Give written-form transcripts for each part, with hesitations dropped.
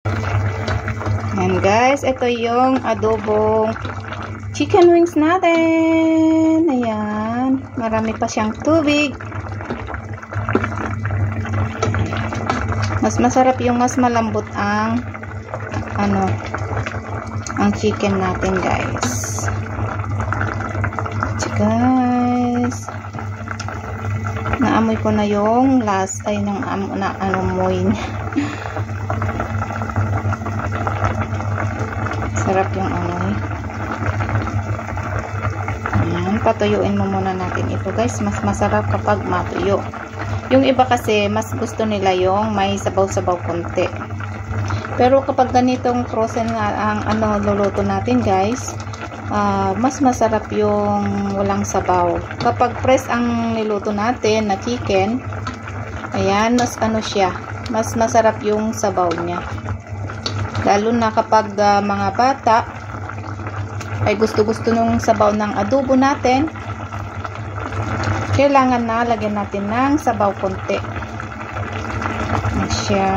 Ayan guys, ito yung adobong chicken wings natin. Ayan, marami pa siyang tubig. Mas masarap yung mas malambot ang ang chicken natin guys. Naamoy ko na yung last ay amoy niya. Sarap yung amoy. Ayan, patuyuin mo muna natin ito guys. Mas masarap kapag matuyo. Yung iba kasi mas gusto nila yung may sabaw-sabaw konti. Pero kapag ganitong frozen ang luluto natin guys, mas masarap yung walang sabaw. Kapag fresh ang niluto natin na chicken, ayan, mas siya, mas masarap yung sabaw niya. Lalo na kapag mga bata ay gusto-gusto nung sabaw ng adobo natin, kailangan na lagyan natin ng sabaw konti. Ayan siya.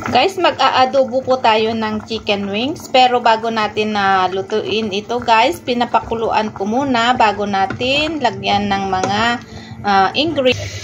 Guys, mag-aadobo po tayo ng chicken wings. Pero bago natin na lutuin ito guys, pinapakuluan ko muna bago natin lagyan ng mga ingredients.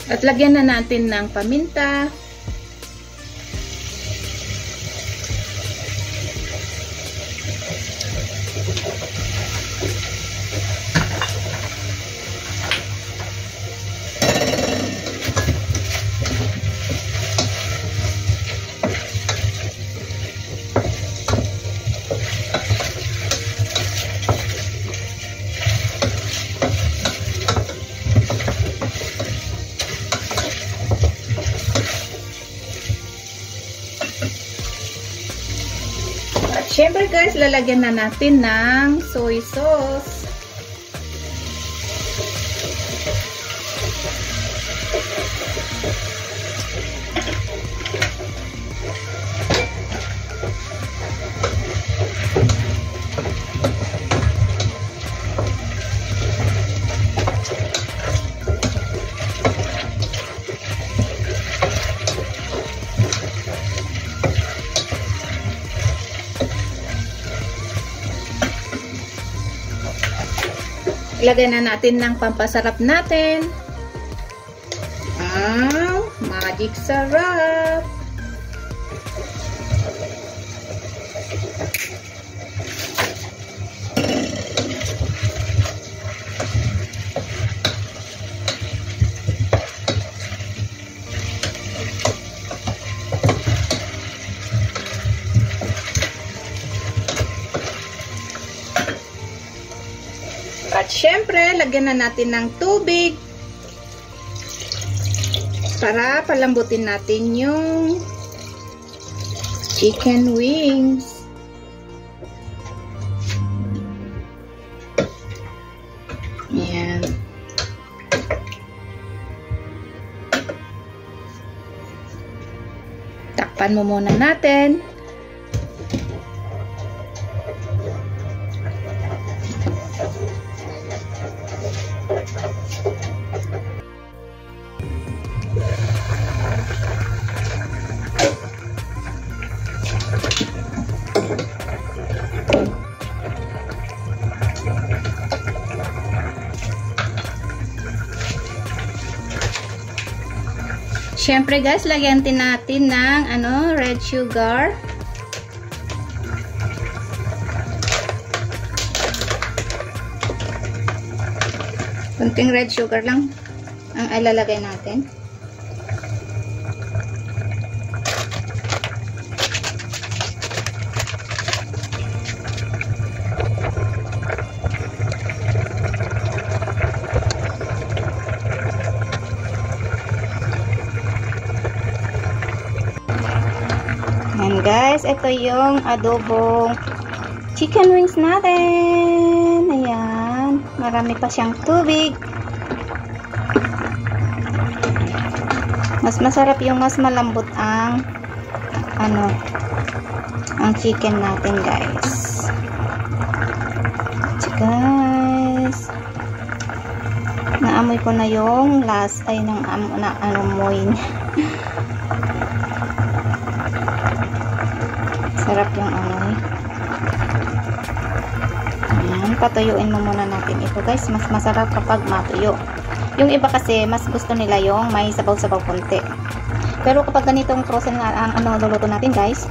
At lagyan na natin ng paminta. Siyempre guys, lalagyan na natin ng soy sauce. Ilagay na natin ng pampasarap natin. Magic sarap. At syempre, lagyan na natin ng tubig para palambutin natin yung chicken wings. Ayan. Takpan mo muna natin. Siyempre guys, lagyan din natin ng red sugar. Kunting red sugar lang ang ilalagay natin. Guys, ito yung adobong chicken wings natin. Ayan. Marami pa siyang tubig. Mas masarap yung mas malambot ang ang chicken natin, guys. Guys, naamoy ko na yung last ay amoy niya. Sarap yung amoy. Ayan, patuyuin mo muna natin ito, guys. Mas masarap kapag matuyo. Yung iba kasi mas gusto nila yung may sabaw-sabaw konti. Pero kapag ganitong frozen ang luluto natin, guys,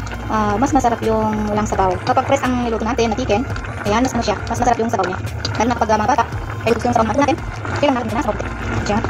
mas masarap yung walang sabaw. Kapag fresh ang niluto natin na chicken, ayan, mas masarap yung sabaw niya. Lalo na kapag mga bata, ay gusto yung sabaw natin, kailangan natin na sabaw. Diyan.